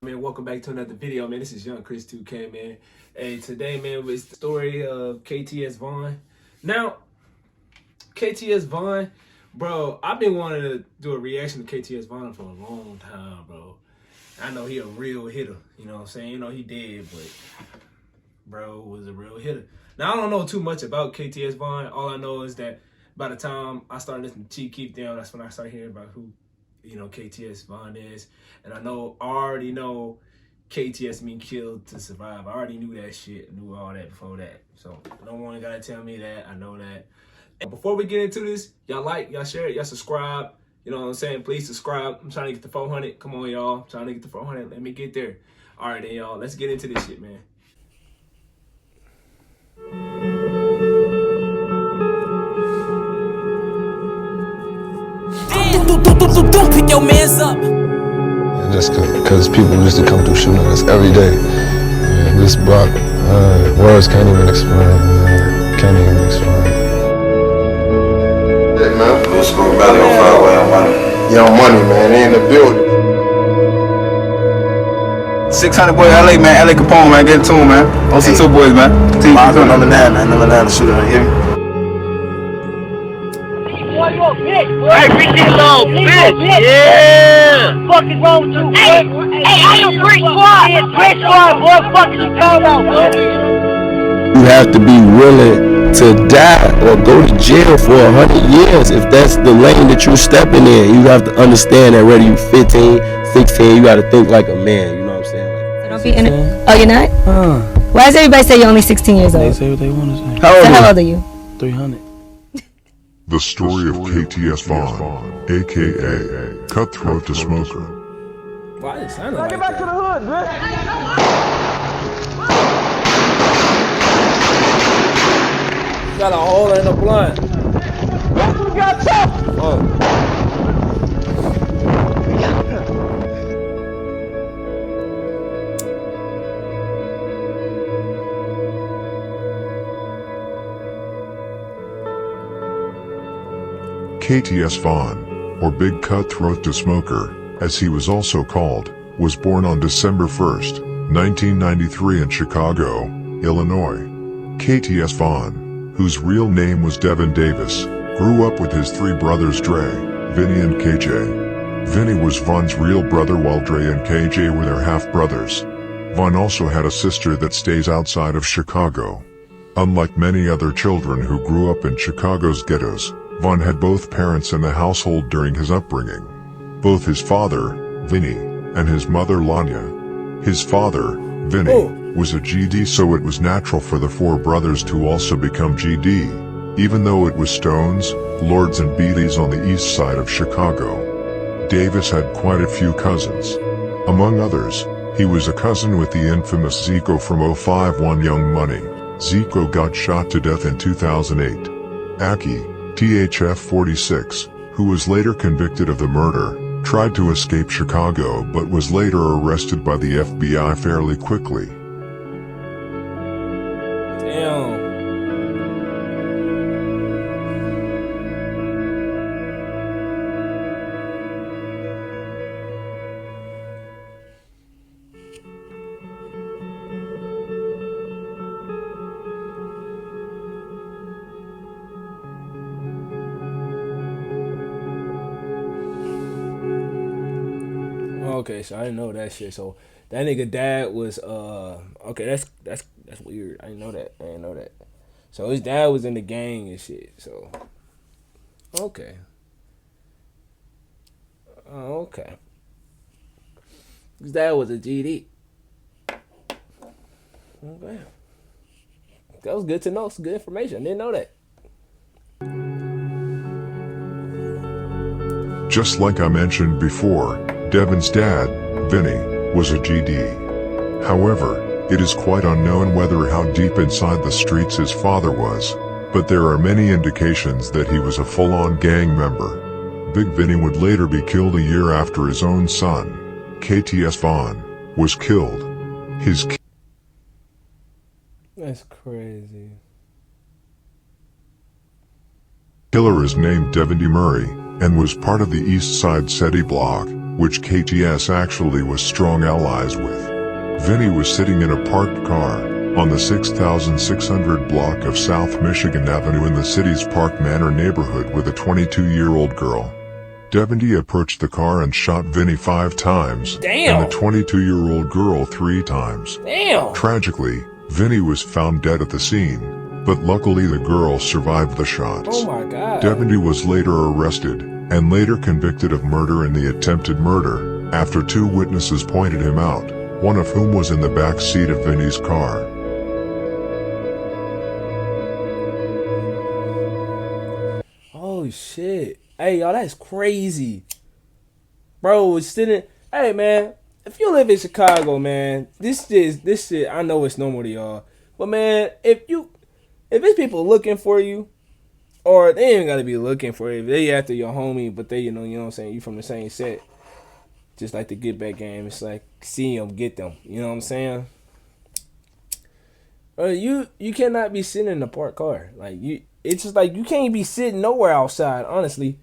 Man, welcome back to another video, man. This is Young Chris 2K, man. Hey, today, man, it's the story of KTS Vaughn. Now, KTS Vaughn, bro, I've been wanting to do a reaction to KTS Vaughn for a long time, bro. I know he a real hitter, you know what I'm saying? You know, he dead, but bro was a real hitter. Now, I don't know too much about KTS Vaughn. All I know is that by the time I started listening to Cheat Keep Down, that's when I started hearing about who, you know, KTS Vaughn is. And I already know KTS mean killed to survive. I already knew that shit, knew all that before that. So no one gotta tell me that, I know that. And before we get into this, y'all like, y'all share it, y'all subscribe. You know what I'm saying? Please subscribe. I'm trying to get to 400. Come on, y'all. I'm trying to get to 400. Let me get there. All right, then, y'all. Let's get into this shit, man. Pick your mans up. And just because people used to come through shooting us every day. And this block, words can't even explain, man. Can't even explain. Yeah, man. Let's go Valley on Fyb. Young Money, man. They in the building. 600 boy, LA, man. LA Capone, man. Get it to him, man. OC2 boys, man. Team number 9, man. Number 9 shooter, you hear me? Hey, bitch, this little bitch. Yeah. Fuck is wrong with you? Hey, I am Brick Squad. Brick Squad, boy. Fuck is you talking about, boy? You have to be willing to die or go to jail for 100 years if that's the lane that you're stepping in. You have to understand that whether you're 15, 16, you got to think like a man. You know what I'm saying? So don't be in it. Oh, you're not? Why does everybody say you're only 16 years old? They say what they want to say. How old are you? 300. The Story of KTS Vaughn, a.k.a. Cutthroat to Smoker. Why it sounded like Get back that? to the hood, man. Got a hole in the blunt. You got tough. Oh. KTS Vaughn, or Big Cutthroat to Smoker, as he was also called, was born on December 1st, 1993 in Chicago, Illinois. KTS Vaughn, whose real name was Devin Davis, grew up with his three brothers Dre, Vinnie and KJ. Vinnie was Vaughn's real brother while Dre and KJ were their half-brothers. Vaughn also had a sister that stays outside of Chicago. Unlike many other children who grew up in Chicago's ghettos, Vaughn had both parents in the household during his upbringing. Both his father, Vinnie, and his mother, Lanya. His father, Vinnie, was a GD, so it was natural for the four brothers to also become GD, even though it was Stones, Lords and Beatties on the east side of Chicago. Davis had quite a few cousins. Among others, he was a cousin with the infamous Zico from 051 Young Money. Zico got shot to death in 2008. Aki, THF 46, who was later convicted of the murder, tried to escape Chicago but was later arrested by the FBI fairly quickly. Damn. Okay, so I didn't know that shit. So that nigga dad was okay, that's weird. I didn't know that. So his dad was in the gang and shit. So okay. Okay. His dad was a GD. Okay. That was good to know. It's good information. I didn't know that. Just like I mentioned before, Devin's dad, Vinnie, was a GD. However, it is quite unknown whether how deep inside the streets his father was, but there are many indications that he was a full-on gang member. Big Vinnie would later be killed a year after his own son, KTS Vaughn, was killed. That's crazy. Killer is named Vinnie Murray, and was part of the East Side SETI block, which KTS actually was strong allies with. Vinnie was sitting in a parked car on the 6600 block of South Michigan Avenue in the city's Park Manor neighborhood with a 22-year-old girl. Vinnie approached the car and shot Vinnie 5 times, Damn. and the 22-year-old girl 3 times. Damn. Tragically, Vinnie was found dead at the scene, but luckily the girl survived the shots. Oh my God. Vinnie was later arrested, and later convicted of murder in the attempted murder, after 2 witnesses pointed him out, one of whom was in the back seat of Vinnie's car. Oh shit. Hey y'all, that's crazy. Bro, it's sitting. Hey man, if you live in Chicago, man, this shit, I know it's normal to y'all. But man, if it's people looking for you, or they ain't gotta be looking for you, if they after your homie, but they, you know what I'm saying, you from the same set. Just like the get back game, it's like see them, get them. You know what I'm saying? You cannot be sitting in a parked car. Like it's just like you can't be sitting nowhere outside, honestly.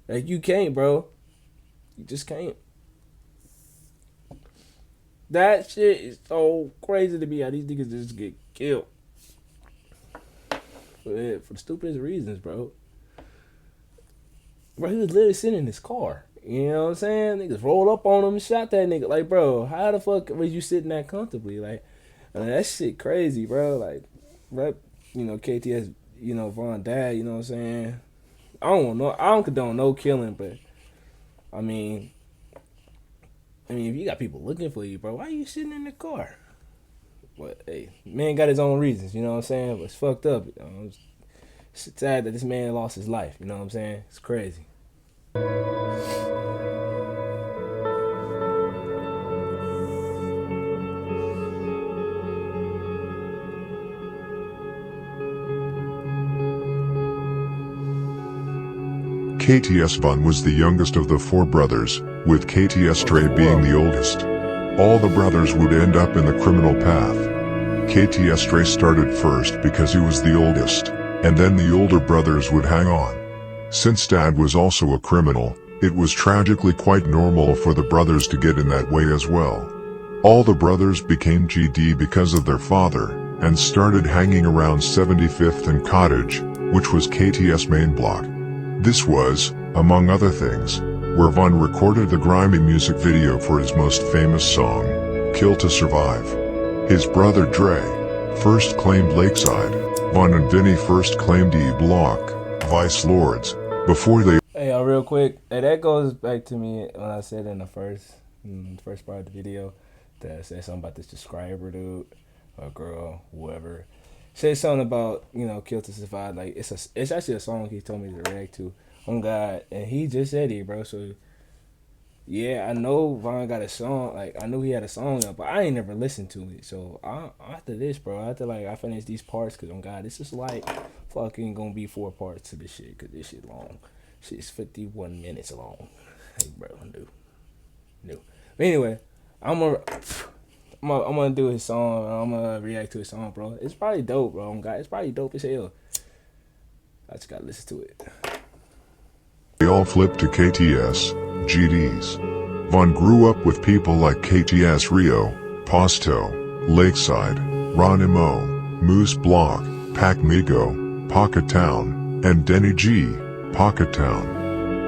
Like you can't, bro. You just can't. That shit is so crazy to me how these niggas just get killed. For the stupidest reasons, bro. Bro, he was literally sitting in his car. You know what I'm saying? Niggas rolled up on him and shot that nigga. Like, bro, how the fuck was you sitting that comfortably? Like, I mean, that shit crazy, bro. Like, right, you know, KTS, you know, Vaughn died, you know what I'm saying? I don't condone no killing, but I mean, if you got people looking for you, bro, why are you sitting in the car? But hey, man got his own reasons, you know what I'm saying? But it's fucked up. You know? It's sad that this man lost his life, you know what I'm saying? It's crazy. KTS Vaughn was the youngest of the 4 brothers, with KTS Dre being the oldest. All the brothers would end up in the criminal path. KTS Dre started first because he was the oldest, and then the older brothers would hang on. Since Dad was also a criminal, it was tragically quite normal for the brothers to get in that way as well. All the brothers became GD because of their father, and started hanging around 75th and Cottage, which was KTS main block. This was, among other things, where Vaughn recorded the grimy music video for his most famous song, Kill to Survive. His brother Dre first claimed Lakeside, Vaughn and Vinnie first claimed E Block, Vice Lords, before they... Hey, real quick, hey, that goes back to me when I said in the first part of the video that I said something about this subscriber dude, or girl, whoever. Said something about, you know, Kill to Survive. Like, it's actually a song he told me to react to on God, and he just said it, bro. So, yeah, I know Vaughn got a song. Like, I knew he had a song up, but I ain't never listened to it. So, after this, bro, after, like, I finish these parts, because on God, this is like fucking gonna be 4 parts to this shit, because this shit long. Shit's 51 minutes long. Hey, bro, new. But anyway, I'm gonna do his song. I'm gonna react to his song, bro. It's probably dope, bro. God, it's probably dope as hell. I just gotta listen to it. They all flipped to KTS, GDs. Vaughn grew up with people like KTS Rio, Pasto, Lakeside, Ron Mo, Moose Block, Pac Migo, Pocket Town, and Denny G, Pocket Town.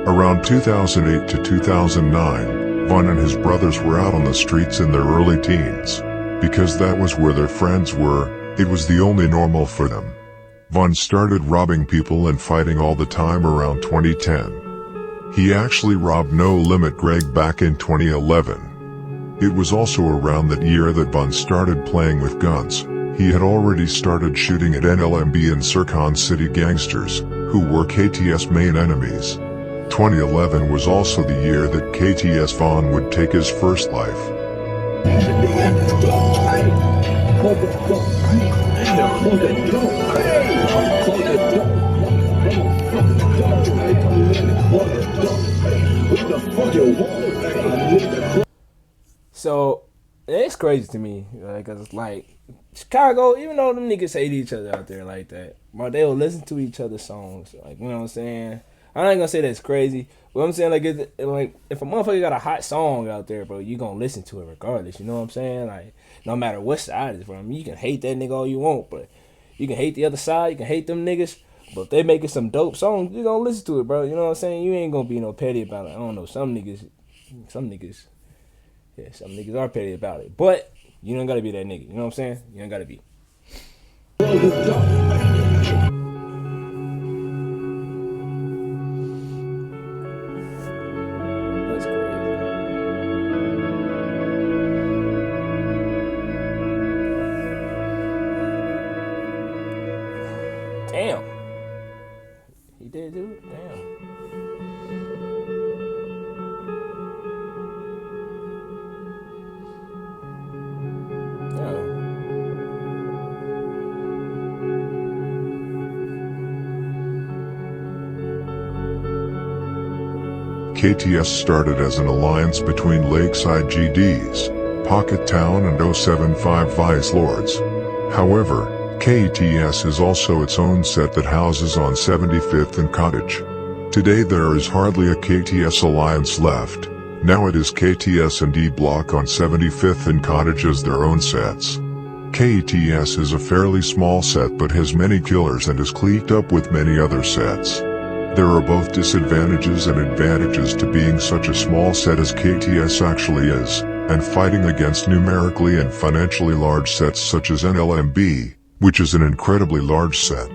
Around 2008 to 2009, Vaughn and his brothers were out on the streets in their early teens. Because that was where their friends were, it was the only normal for them. Vaughn started robbing people and fighting all the time around 2010. He actually robbed No Limit Greg back in 2011. It was also around that year that Vaughn started playing with guns. He had already started shooting at NLMB and Sircon City gangsters, who were KTS main enemies. 2011 was also the year that KTS Vaughn would take his first life. So it's crazy to me, because it's like Chicago, even though them niggas hate each other out there like that, bro, they will listen to each other's songs. Like, you know what I'm saying? I'm not gonna say that's crazy, but I'm saying like if a motherfucker got a hot song out there, bro, you gonna listen to it regardless. You know what I'm saying? Like, no matter what side it's from, you can hate that nigga all you want, but you can hate the other side, you can hate them niggas. But if they making some dope songs, you gonna listen to it, bro. You know what I'm saying? You ain't gonna be no petty about it. I don't know. Some niggas are petty about it. But you don't gotta be that nigga. You know what I'm saying? You don't gotta be. That's crazy. Damn. He did do it? Damn. KTS started as an alliance between Lakeside GDs, Pocket Town and 075 Vice Lords. However, KTS is also its own set that houses on 75th and Cottage. Today there is hardly a KTS alliance left. Now it is KTS and D Block on 75th and Cottage as their own sets. KTS is a fairly small set but has many killers and is cliqued up with many other sets. There are both disadvantages and advantages to being such a small set as KTS actually is, and fighting against numerically and financially large sets such as NLMB, which is an incredibly large set.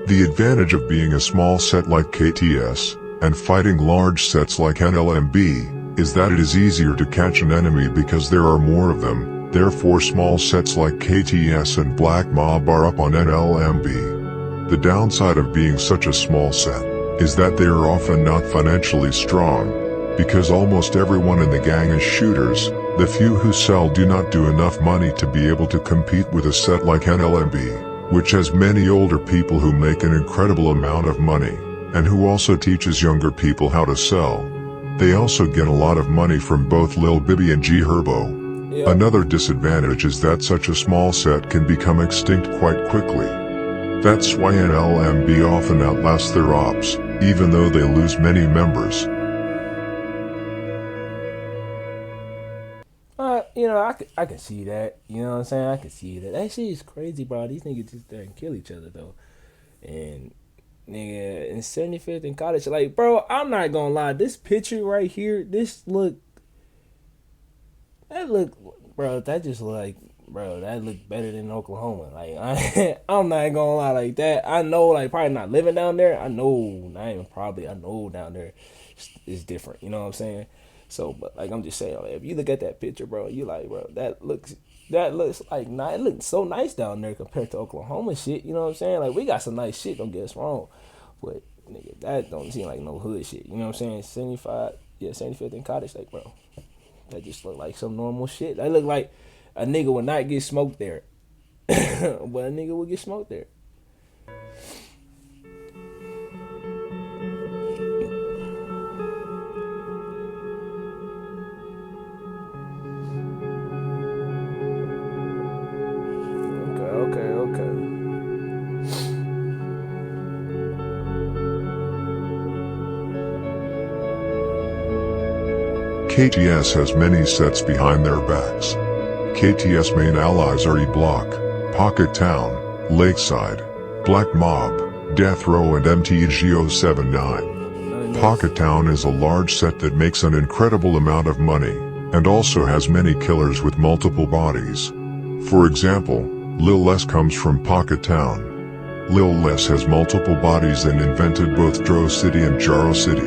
The advantage of being a small set like KTS, and fighting large sets like NLMB, is that it is easier to catch an enemy because there are more of them, therefore small sets like KTS and Black Mob are up on NLMB. The downside of being such a small set is that they are often not financially strong, because almost everyone in the gang is shooters. The few who sell do not do enough money to be able to compete with a set like NLMB, which has many older people who make an incredible amount of money, and who also teaches younger people how to sell. They also get a lot of money from both Lil Bibby and G Herbo. Yep. Another disadvantage is that such a small set can become extinct quite quickly. That's why NLMB often outlasts their ops, even though they lose many members. You know, I can see that. You know what I'm saying? I can see that. That shit is crazy, bro. These niggas just there and kill each other, though. And, nigga, in 75th and Cottage, like, bro, I'm not gonna lie. This picture right here, bro, that just look like, bro, that look better than Oklahoma. Like, I'm not gonna lie like that. I know, like, probably not living down there. I know down there is different. You know what I'm saying? So, but like I'm just saying, like, if you look at that picture, bro, you like, bro, that looks like it looks so nice down there compared to Oklahoma shit. You know what I'm saying? Like, we got some nice shit. Don't get us wrong, but nigga, that don't seem like no hood shit. You know what I'm saying? 75th and Cottage, like, bro, that just look like some normal shit. That look like a nigga would not get smoked there, but a nigga would get smoked there. KTS has many sets behind their backs. KTS main allies are E-Block, Pocket Town, Lakeside, Black Mob, Death Row and MTG079. Pocket Town is a large set that makes an incredible amount of money, and also has many killers with multiple bodies. For example, Lil Les comes from Pocket Town. Lil Les has multiple bodies and invented both Dro City and Jaro City.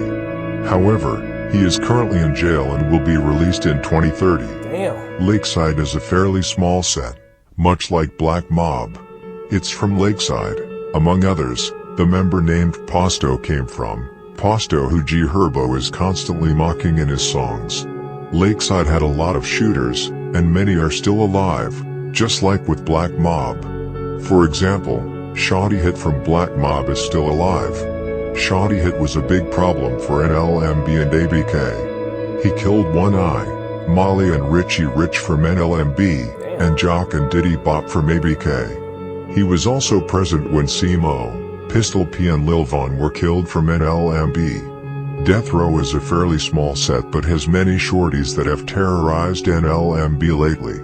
However, he is currently in jail and will be released in 2030. Damn. Lakeside is a fairly small set, much like Black Mob. It's from Lakeside, among others, the member named Posto came from. Posto, who G Herbo is constantly mocking in his songs. Lakeside had a lot of shooters, and many are still alive, just like with Black Mob. For example, Shoddy Hit from Black Mob is still alive. Shoddy Hit was a big problem for NLMB and ABK. He killed One Eye, Molly and Richie Rich from NLMB, and Jock and Diddy Bop from ABK. He was also present when CMO, Pistol P and Lil Vaughn were killed from NLMB. Death Row is a fairly small set but has many shorties that have terrorized NLMB lately.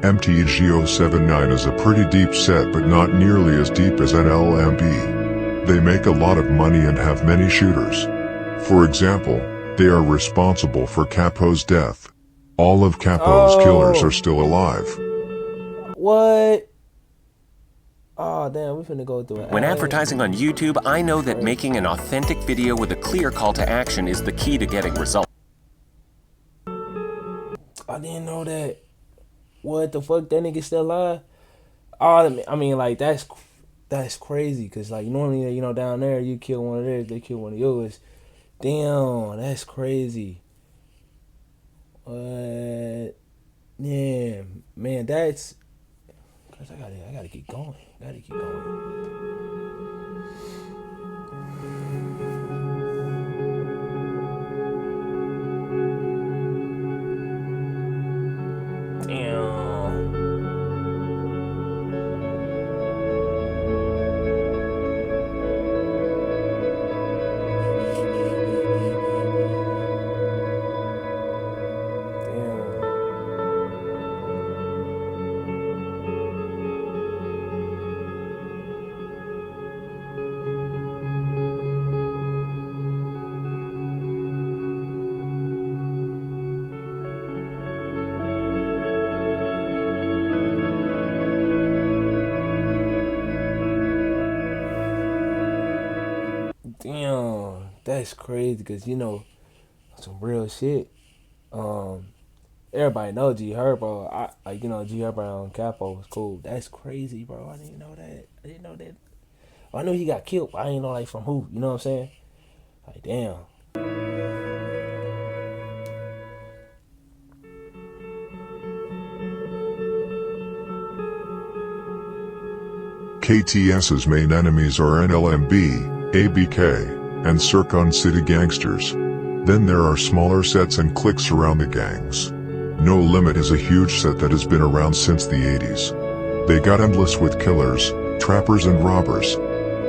MTG079 is a pretty deep set but not nearly as deep as NLMB. They make a lot of money and have many shooters. For example, they are responsible for Capo's death. All of Capo's killers are still alive. What? Oh damn, we finna go through it. When advertising on YouTube, I know that making an authentic video with a clear call to action is the key to getting results. I didn't know that. What the fuck? That nigga still alive? Oh, I mean, like that's crazy. Cause like normally, you know, down there you kill one of theirs, they kill one of yours. Damn, that's crazy. What? Yeah, man, that's. Cause I gotta keep going. Gotta keep going. Damn, that's crazy. Cause you know, some real shit. Everybody know G Herbo. I like, you know, G Herbo on Capo was cool. That's crazy, bro. I didn't know that. I didn't know that. I knew he got killed, but I didn't know like from who. You know what I'm saying? Like damn. KTS's main enemies are NLMB, ABK, and Circon City gangsters. Then there are smaller sets and cliques around the gangs. No Limit is a huge set that has been around since the 80s. They got endless with killers, trappers and robbers.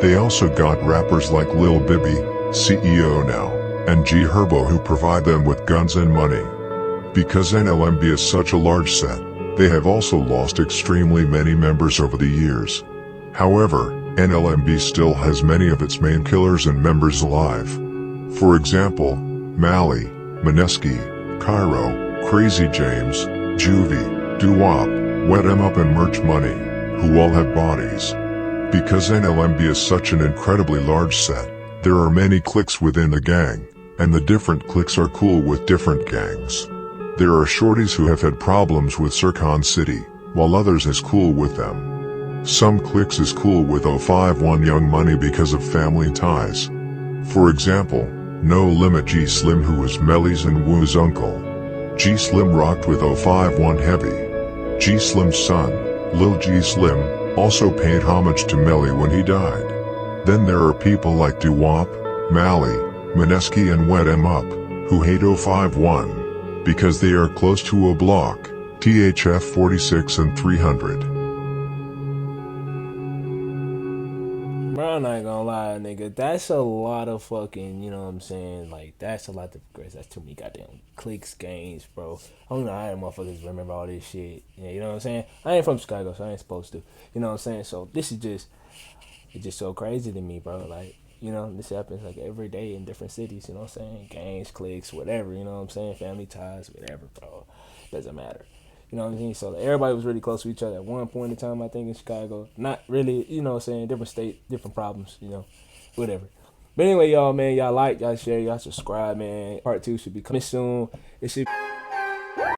They also got rappers like Lil Bibby, CEO now, and G Herbo who provide them with guns and money. Because NLMB is such a large set, they have also lost extremely many members over the years. However, NLMB still has many of its main killers and members alive. For example, Mally, Mineski, Cairo, Crazy James, Juvie, Doo-Wop, Wet 'em Up and Merch Money, who all have bodies. Because NLMB is such an incredibly large set, there are many cliques within the gang, and the different cliques are cool with different gangs. There are shorties who have had problems with Circon City, while others is cool with them. Some cliques is cool with 051 Young Money because of family ties. For example, No Limit G Slim, who was Melly's and Woo's uncle. G Slim rocked with 051 Heavy. G Slim's son, Lil G Slim, also paid homage to Melly when he died. Then there are people like Doo-Wop, Mally, Mineski and Wet 'em Up, who hate 051, because they are close to a block, THF 46 and 300. Bro, I'm not gonna lie, nigga. That's a lot of fucking, you know what I'm saying? Like, that's a lot of progress. That's too many goddamn cliques, games, bro. I don't know how motherfuckers remember all this shit. Yeah, you know what I'm saying? I ain't from Chicago, so I ain't supposed to. You know what I'm saying? So this is just, it's just so crazy to me, bro. Like, you know, this happens like every day in different cities, you know what I'm saying? Gangs, cliques, whatever, you know what I'm saying? Family ties, whatever, bro. Doesn't matter. You know what I'm saying? So everybody was really close to each other at one point in time, I think, in Chicago. Not really, you know what I'm saying? Different state, different problems, you know, whatever. But anyway, y'all, man, y'all like, y'all share, y'all subscribe, man. Part 2 should be coming soon. It should